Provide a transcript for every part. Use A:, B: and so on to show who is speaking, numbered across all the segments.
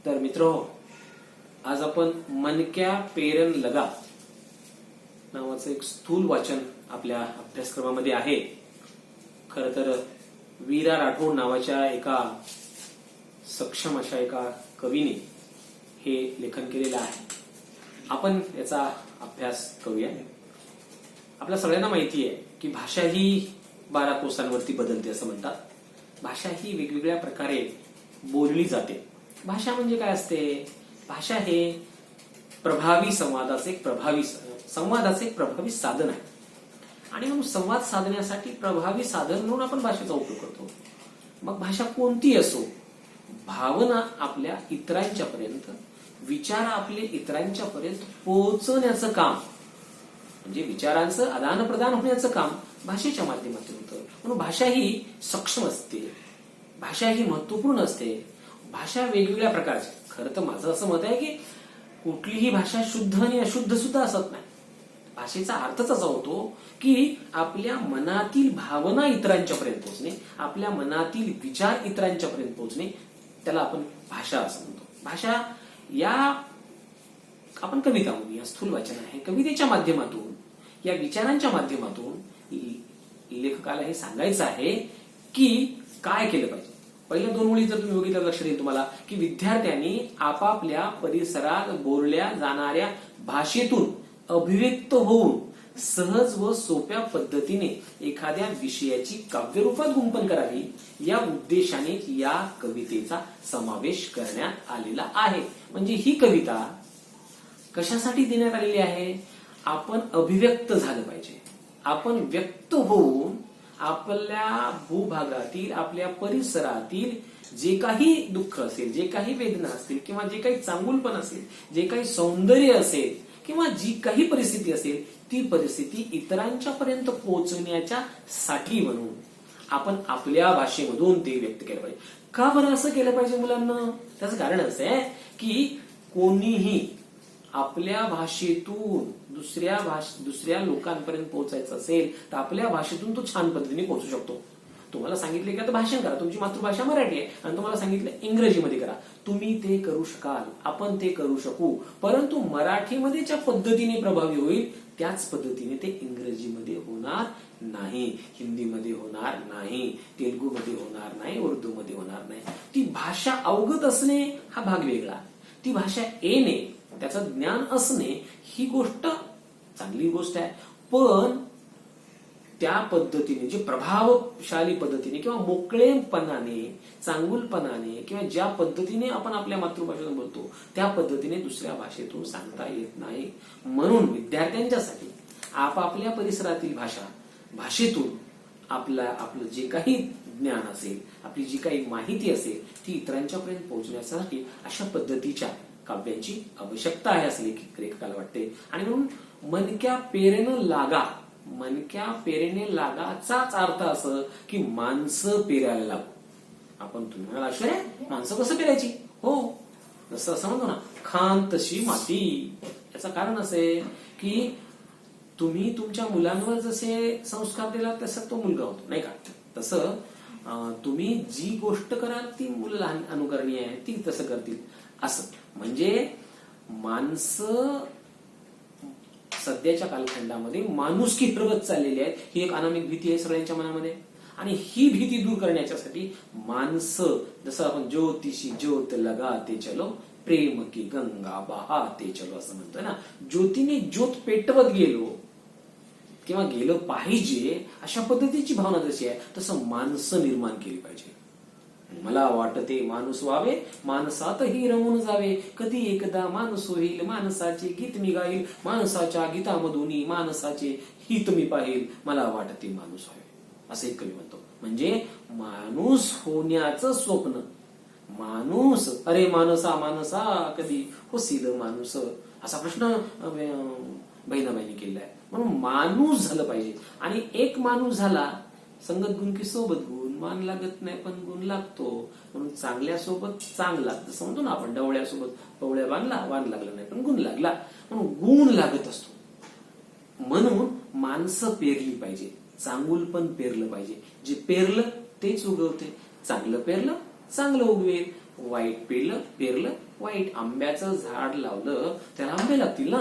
A: तर मित्रहो, आज आपण मनक्या पेरन लगा नावाचं एक स्थूल वाचन आपल्या अभ्यासक्रमामध्ये आहे. खर तर वीरा राठोड नावाच्या एका सक्षम अशा एका कवीने हे लेखन केलेलं आहे. आपण याचा अभ्यास करूया. आपल्या सगळ्यांना माहिती आहे की भाषा ही 12 कोसांवरती बदलते असं म्हणतात. भाषा ही वेगवेगळ्या प्रकारे बोलली जाते. भाषा म्हणजे काय असते? भाषा हे प्रभावी संवादाचे एक प्रभावी साधन आहे. आणि म्हणून संवाद साधण्यासाठी प्रभावी साधन म्हणून आपण भाषेचा उपयोग करतो. मग भाषा कोणती असो, भावना आपल्या इतरांच्यापर्यंत, विचार आपले इतरांच्यापर्यंत पोहोचवण्याचं काम, म्हणजे विचारांचं आदान प्रदान होण्याचं काम भाषेच्या माध्यमातून होतं. म्हणून भाषा ही सक्षम असते, भाषा ही महत्वपूर्ण असते. भाषा वेगवेगळ्या प्रकारची. खरं तर माझं असं मत आहे की कुठलीही भाषा शुद्ध आणि अशुद्ध सुद्धा असत नाही. भाषेचा अर्थच असा होतो की आपल्या मनातील भावना इतरांच्यापर्यंत पोहोचणे, आपल्या मनातील विचार इतरांच्यापर्यंत पोहोचणे, त्याला आपण भाषा असं म्हणतो. भाषा या आपण कविता म्हणूया, स्थूल वाचन आहे. कवितेच्या माध्यमातून, या विचारांच्या माध्यमातून लेखकाला हे सांगायचं आहे की काय केलं पाहिजे. पहिल्या 2 ओळी जर तुम्ही बघितलं लक्षात येईल तुम्हाला की विद्यार्थ्यांनी आपापल्या परिसरात बोलल्या जाणाऱ्या भाषेतून अभिव्यक्त होऊन सहज व सोप्या पद्धतीने एखाद्या विषयाची काव्यरूपात गुंफन करावी, या उद्देशाने या कवितेचा समावेश करण्यात आलेला आहे. म्हणजे ही कविता कशासाठी देण्यात आलेली आहे? आपण अभिव्यक्त झालं पाहिजे. आपण व्यक्त होऊन आपल्या भूभागातील, आपल्या परिसरातील जे काही दुःख असेल, जे काही वेदना असतील, किंवा जे काही चांगुलपण असेल, जे काही सौंदर्य असेल, किंवा जी काही परिस्थिती असेल, ती परिस्थिती इतरांच्या पर्यंत पोहोचण्याच्या साठी म्हणून आपण आपल्या भाषेमधून ते व्यक्त केलं पाहिजे. का बरं असं केलं पाहिजे मुलांना? त्याचं कारण असं आहे की कोणीही आपल्या भाषेतून दुसऱ्या लोकांपर्यंत पोहोचायचं असेल तर आपल्या भाषेतून तो छान पद्धतीने पोहोचू शकतो. तुम्हाला सांगितले की आता भाषण करा, तुमची मातृभाषा मराठी आहे, आणि तुम्हाला सांगितलं इंग्रजीमध्ये करा, तुम्ही ते करू शकाल, आपण ते करू शकू. परंतु मराठीमध्ये ज्या पद्धतीने प्रभावी होईल त्याच पद्धतीने ते इंग्रजीमध्ये होणार नाही, हिंदीमध्ये होणार नाही, तेलुगूमध्ये होणार नाही, उर्दूमध्ये होणार नाही. ती भाषा अवगत असणे हा भाग वेगळा, ती भाषा येणे, त्याचं ज्ञान असणे ही गोष्ट चांगली गोष्ट आहे. पण त्या पद्धतीने, जे प्रभावशाली पद्धतीने किंवा मोकळेपणाने, चांगुलपणाने, किंवा ज्या पद्धतीने आपण आपल्या मातृभाषेतून बोलतो त्या पद्धतीने दुसऱ्या भाषेतून सांगता येत नाही. म्हणून विद्यार्थ्यांच्यासाठी आपापल्या परिसरातील भाषेतून आपलं जे काही ज्ञान असेल, आपली जी काही माहिती असेल, ती इतरांच्यापर्यंत पोहोचण्यासाठी अशा पद्धतीच्या काव्यांची आवश्यकता आहे असं लेखकाला वाटते. आणि म्हणून मनक्या पेरेने लागाचाच अर्थ असं की माणसं पेरायला लागू. आपण तुम्ही म्हणाल आश्चर्य, माणसं कसं पेरायची? हो, जसं असं म्हणतो ना, खान तशी माती. याचं कारण असं आहे की तुम्ही तुमच्या मुलांवर जसे संस्कार दिला तसं तो मुलगा होतो, नाही का? तसं तुम्ही जी गोष्ट कराल ती मुलं अनुकरणीय आहे, ती तसं करतील असं. म्हणजे माणसं सध्याच्या कालखंडामध्ये माणुसकी हरवत चाललेली आहे, ही एक अनामिक भीती आहे सगळ्यांच्या मनामध्ये. आणि ही भीती दूर करण्यासाठी माणसं, जसं आपण ज्योतिषी ज्योत लगाते चलो, प्रेम की गंगा बहाते चलो असं म्हणतोय ना, ज्योतीने ज्योत पेटवत गेलो किंवा गेलं पाहिजे, अशा पद्धतीची भावना जशी आहे तसं माणसं निर्माण केली पाहिजे. मला वाटते माणूस व्हावे, माणसातही रमून जावे, कधी एकदा माणूस होईल, माणसाचे गीत मी गाईल, माणसाच्या गीतामधून माणसाचे हित मी पाहिल, मला वाटते माणूस व्हावे, असं एक कवी म्हणतो. म्हणजे माणूस होण्याचं स्वप्न, माणूस, अरे माणसा कधी होशील माणूस, असा प्रश्न बहिणाबाईंनी केला आहे. म्हणून माणूस झालं पाहिजे. आणि एक माणूस झाला, संगत गुण की सोबत गुण, मान लागत नाही पण गुण लागतो. म्हणून चांगल्या सोबत चांगला, जसं म्हणतो ना आपण, डवळ्यासोबत पवळ्या बांधला, वाण लागला नाही पण गुण लागला. म्हणून गुण लागत असतो. म्हणून माणसं पेरली पाहिजे, चांगुलपण पेरलं पाहिजे. जे पेरलं तेच उगवते, चांगलं पेरलं चांगलं उगवेल. वाईट पेरलं वाईट. आंब्याचं झाड लावलं त्याला आंबे लागतील ना,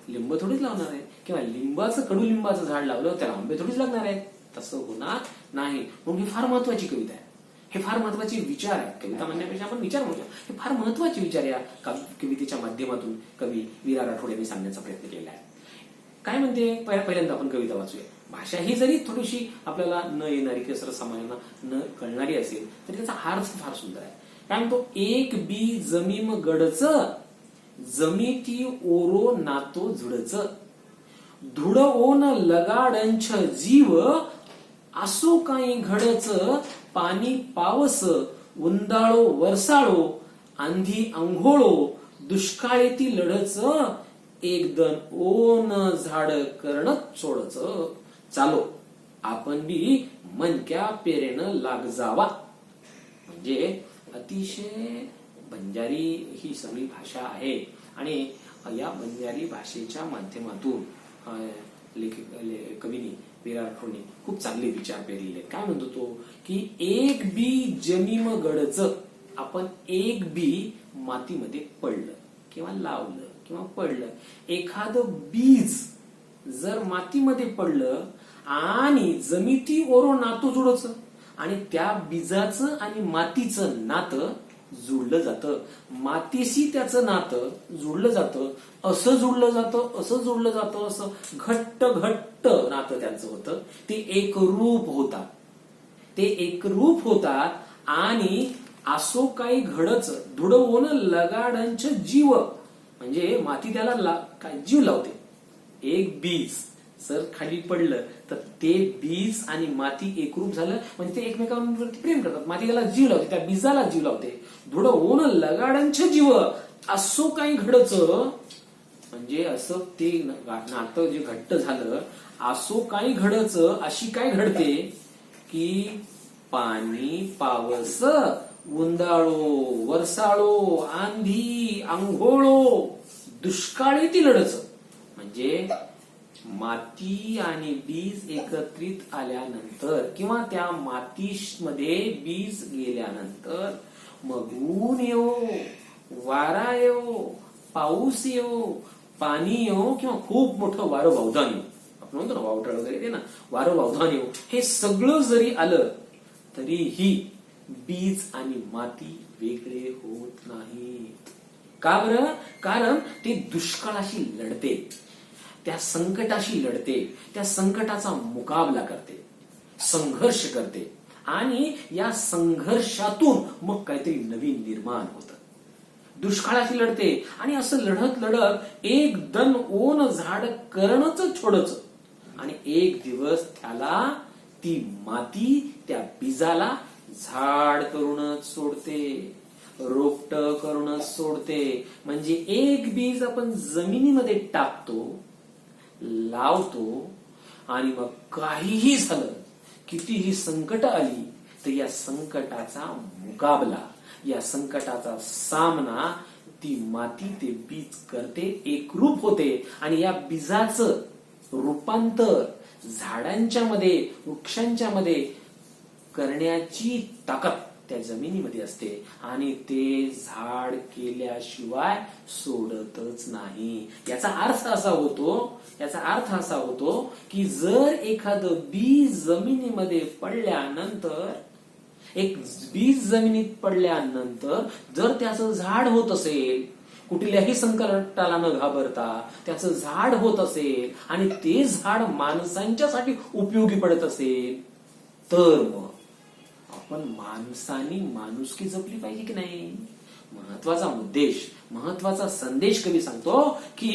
A: लिंब थोडीच लावणार आहे. किंवा कडुलिंबाचं झाड लावलं त्याला आंबे थोडीच लागणार आहे. तसं होणार नाही. मग ही फार महत्वाची कविता आहे, हे फार महत्वाचे विचार आहे. कविता म्हणण्यापेक्षा आपण विचार म्हणतो. हे फार महत्वाचे विचार या कवितेच्या माध्यमातून कवी वि. रा. राठोड यांनी सांगण्याचा प्रयत्न केलेला आहे. काय म्हणते, पहिल्यांदा आपण कविता वाचूया. भाषा ही जरी थोडीशी आपल्याला न येणारी किंवा सर्वसामान्यांना न कळणारी असेल तरी त्याचा अर्थ फार सुंदर आहे. काय म्हणतो, एक बी जमीम गडच, जमीती ओरो नातो जुडच, धुड ओन लगाडंछ जीव, असो काही घडच, पाणी पावस, उंदाळो वर्षाळो, आंधी अंघोळो, दुष्काळेती लढच, एकदन ओन झाड करणच सोडच, चालो आपण बी मनक्या पेरेनं लाग जावा. म्हणजे अतिशय बंजारी ही सगळी भाषा आहे आणि या बंजारी भाषेच्या माध्यमातून कवीने वि. रा. राठोडने खूप चांगले विचार पेरलेले. काय म्हणतो तो की एक बी जमीम गडच, आपण एक बी मातीमध्ये पडलं किंवा लावलं किंवा पडलं, एखादं बीज जर मातीमध्ये पडलं आणि जमिती ओरो नातो जुडच, आणि त्या बीजाचं आणि मातीचं नातं जुळलं जातं, मातीशी त्याचं नातं जुळलं जातं, असं जुळलं जातं, असं जुळलं जातं, असं घट्ट घट्ट नातं त्यांचं होतं. ते एकरूप होतात, ते एकरूप होतात. आणि असो काही घडच, धुडवून लगाडंच जीव, म्हणजे माती त्याला काय जीव लावते. एक बीज जर खाली पडलं तर ते बीज आणि माती एकरूप झालं म्हणजे ते एकमेकांवरती प्रेम करतात. माती त्याला जीव लावते, त्या बीजाला जीव लावते. धुड ओन लगाडांच जीव, असो काही घडच, म्हणजे असं ते नातं जे घट्ट झालं, असो काही घडच, अशी काय घडते की पाणी पावस, उंदाळो वर्षाळो, आंधी अंघोळो, दुष्काळी ती लढच. म्हणजे माती आणि बीज एकत्रित आल्यानंतर किंवा त्या मातीमध्ये बीज गेल्यानंतर मग ऊन येवो, वारा येवो, पाऊस येवो, पाणी येवो किंवा खूप मोठं वारं वावधान येवो, आपण म्हणतो ना वावटळ वगैरे ते ना, वारं वावधान येवो, हे सगळं जरी आलं तरीही बीज आणि माती वेगळे होत नाहीत. का बरं? कारण ते दुष्काळाशी लढते, त्या संकटाशी लढते, त्या संकटाचा मुकाबला करते, संघर्ष करते आणि या संघर्षातून मग काहीतरी नवीन निर्माण होतं. दुष्काळाशी लढते आणि असं लढत लढत एक दन ओन झाड करणच छोडच, आणि एक दिवस त्याला ती माती त्या बीजाला झाड करूनच सोडते, रोपट करूनच सोडते. म्हणजे एक बीज आपण जमिनीमध्ये टाकतो, लावतो, आणि मग काहीही झालं, कितीही संकट आली तर या संकटाचा मुकाबला, या संकटाचा सामना ती माती ते बीज करते, एकरूप होते. आणि या बीजाचं रूपांतर झाडांच्या मध्ये, वृक्षांच्या मध्ये करण्याची ताकद त्या जमिनीमध्ये असते आणि ते झाड केल्याशिवाय सोडतच नाही. याचा अर्थ असा होतो की जर एखादं बीज जमिनीमध्ये पडल्यानंतर, एक बीज जमिनीत पडल्यानंतर जर त्याचं झाड होत असेल, कुठल्याही संकटाला न घाबरता त्याचं झाड होत असेल आणि ते झाड माणसांच्यासाठी उपयोगी पडत असेल, तर मग आपण माणसांनी माणुसकी जपली पाहिजे की नाही. महत्वाचा उद्देश, महत्वाचा संदेश कवी सांगतो की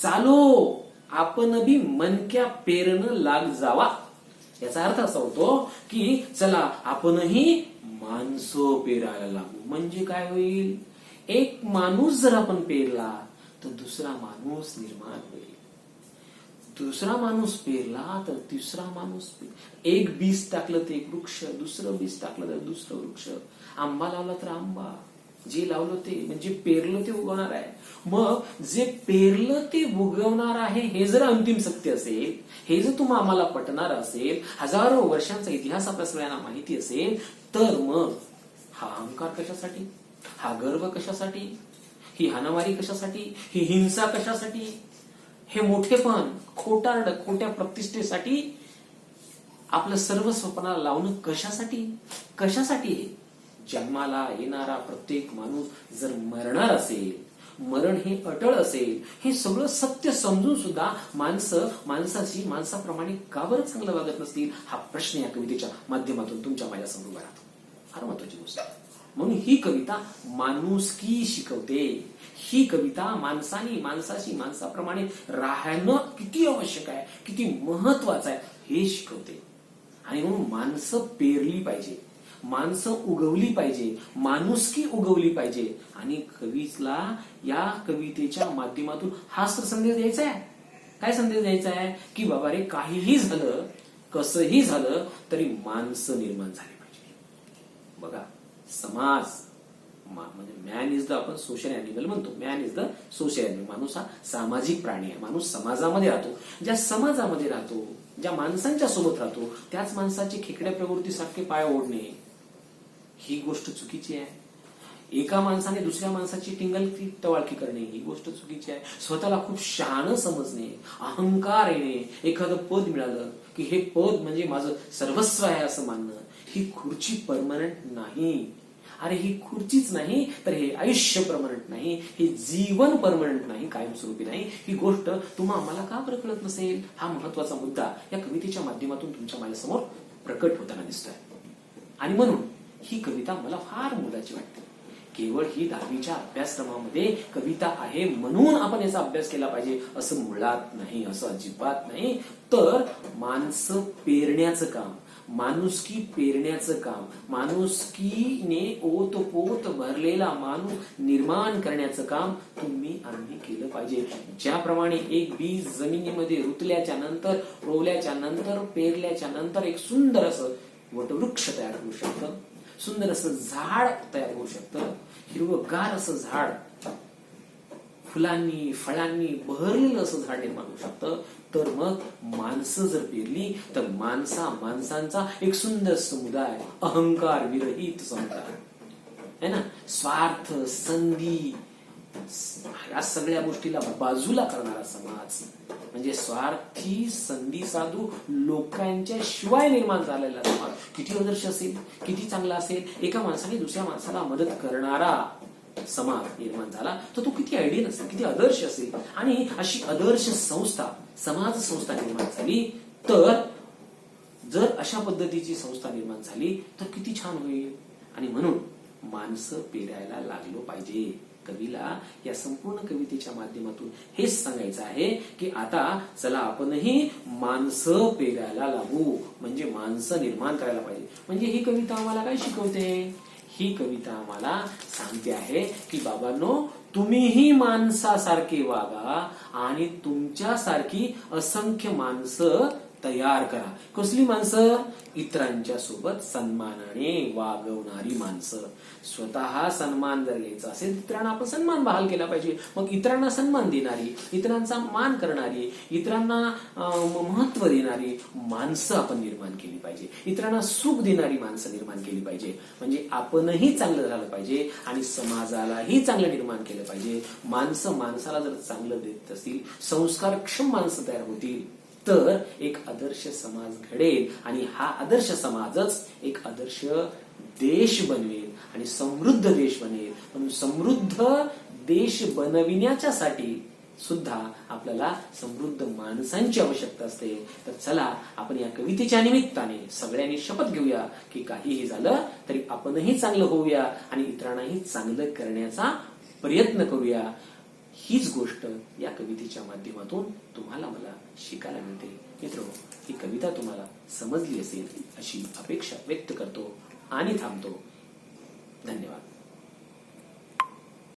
A: चालो आपण बी मनक्या पेरनं लाग जावा. याचा अर्थ असा होतो की चला आपणही माणसं पेरायला लागू. म्हणजे काय होईल, एक माणूस जर आपण पेरला तर दुसरा माणूस निर्माण होईल, दुसरा माणूस पेरला तर तिसरा माणूस, एक बीज टाकलं तर एक वृक्ष, दुसरं बीज टाकलं तर दुसरं वृक्ष, आंबा लावला तर आंबा, जे लावलं ते म्हणजे पेरलं ते उगवणार आहे. मग जे पेरलं ते उगवणार आहे हे जर अंतिम सत्य असेल, हे जर आम्हाला पटणार असेल, हजारो वर्षांचा इतिहास आपल्या सगळ्यांना माहिती असेल, तर मग हा अहंकार कशासाठी, हा गर्व कशासाठी, ही हाणामारी कशासाठी, ही हिंसा कशासाठी, हे मोठेपण, खोट्या प्रतिष्ठेसाठी आपलं सर्व स्वप्नाला लावणं कशासाठी, कशासाठी? जन्माला येणारा प्रत्येक माणूस जर मरणार असेल, मरण हे अटळ असेल, हे सगळं सत्य समजून सुद्धा माणसाप्रमाणे का बरं चांगलं वागत नसतील, हा प्रश्न या कवितेच्या माध्यमातून तुमच्या माझ्या समोर उभा राहतो. फार महत्वाची गोष्ट आहे. म्हणून ही कविता माणुसकी शिकवते. ही कविता माणसाप्रमाणे राहणं किती आवश्यक आहे, किती महत्वाचं आहे हे शिकवते. आणि म्हणून माणसं पेरली पाहिजे, माणसं उगवली पाहिजे, माणुसकी उगवली पाहिजे. आणि कवीला या कवितेच्या माध्यमातून हाच तर संदेश द्यायचा आहे. काय संदेश द्यायचा आहे? की बाबा रे, काहीही झालं, कसंही झालं तरी माणसं निर्माण झाली पाहिजे. बघा, समाज म्हणजे मॅन इज द, आपण सोशल अॅनिमल म्हणतो, man is the social animal. माणूस हा सामाजिक प्राणी आहे. माणूस समाजामध्ये राहतो. ज्या समाजामध्ये राहतो, ज्या माणसांच्या सोबत राहतो, त्याच माणसाची खेकड्या प्रवृत्तीसारखे पाय ओढणे ही गोष्ट चुकीची आहे. एका माणसाने दुसऱ्या माणसाची टवाळकी करणे ही गोष्ट चुकीची आहे. स्वतःला खूप शहाणं समजणे, अहंकार येणे, एखादं पद मिळालं की हे पद म्हणजे माझं सर्वस्व आहे असं मानणं, ही खुर्ची परमनंट नाही. अरे, ही खुर्चीच नाही तर हे आयुष्य परमनंट नाही, हे जीवन परमनंट नाही, कायमस्वरूपी नाही. ही गोष्ट तुम्हा आम्हाला का बरं कळत नसेल? हा महत्वाचा मुद्दा या कवितेच्या माध्यमातून तुमच्या माझ्यासमोर प्रकट होताना दिसतोय. आणि म्हणून ही कविता मला फार मोलाची वाटते. केवळ ही 10वीच्या अभ्यासक्रमामध्ये कविता आहे म्हणून आपण याचा अभ्यास केला पाहिजे असं मुळात नाही, असं अजिबात नाही. तर माणसं पेरण्याचं काम, माणुसकी पेरण्याचं काम, माणुसकीने ओतपोत भरलेला माणूस निर्माण करण्याचं काम तुम्ही आम्ही केलं पाहिजे. ज्याप्रमाणे एक बीज जमिनीमध्ये रुतल्याच्या नंतर, रोवल्याच्या नंतर, पेरल्याच्या नंतर एक सुंदर असं वटवृक्ष तयार होऊ शकतं, सुंदर असं झाड तयार होऊ शकतं, हिरवगार असं झाड, फुलांनी फळांनी बहरलेलं असं झाड निर्माण होऊ शकतं. तर मग माणसं जर पेरली तर माणसांचा एक सुंदर समुदाय, अहंकार विरहित समुदाय है ना, स्वार्थ, संधी या सगळ्या गोष्टीला बाजूला करणारा समाज, म्हणजे स्वार्थी, संधी साधू लोकांच्या शिवाय निर्माण झालेला समाज किती आदर्श असेल, किती चांगला असेल. एका माणसाने दुसऱ्या माणसाला मदत करणारा समाज निर्माण झाला तर तो किती आयडियल असेल, किती आदर्श असेल. आणि अशी आदर्श संस्था, समाज संस्था निर्माण झाली तर, जर अशा पद्धतीची संस्था निर्माण झाली तर किती छान होईल. आणि म्हणून माणसं पेरायला लागलो पाहिजे. कवीला या संपूर्ण कवितेच्या माध्यमातून हेच सांगायचं आहे की आता चला आपणही माणसं पेरायला लागू, म्हणजे माणसं निर्माण करायला पाहिजे. म्हणजे ही कविता आम्हाला काय शिकवते? ही कविता आम्हाला सांगते आहे की बाबांनो, तुम्हीही माणसासारखे वागा आणि तुमच्यासारखी असंख्य माणसं तयार करा. कसली माणसं? इतरांच्या सोबत सन्मानाने वागवणारी माणसं. स्वतः सन्मान जर घ्यायचा असेल, इतरांना आपण सन्मान बहाल केला पाहिजे. मग इतरांना सन्मान देणारी, इतरांचा मान करणारी, इतरांना महत्व देणारी माणसं आपण निर्माण केली पाहिजे. इतरांना सुख देणारी माणसं निर्माण केली पाहिजे. म्हणजे आपणही चांगलं झालं पाहिजे आणि समाजालाही चांगलं निर्माण केलं पाहिजे. माणसं माणसाला जर चांगलं देत असतील, संस्कारक्षम माणसं तयार होतील तर एक आदर्श समाज घडेल आणि हा आदर्श समाजच एक आदर्श देश बनवेल आणि समृद्ध देश बनेल. म्हणून समृद्ध देश बनविण्याच्यासाठी सुद्धा आपल्याला समृद्ध माणसांची आवश्यकता असते. तर चला आपण या कवितेच्या निमित्ताने सगळ्यांनी शपथ घेऊया की काहीही झालं तरी आपणही चांगलं होऊया आणि इतरांनाही चांगलं करण्याचा प्रयत्न करूया. हीच गोष्ट या कवितेच्या माध्यमातून तुम्हाला मला शिकायला मिळते. मित्रांनो, ही कविता तुम्हाला समजली असेल अशी अपेक्षा व्यक्त करतो आणि थांबतो. धन्यवाद.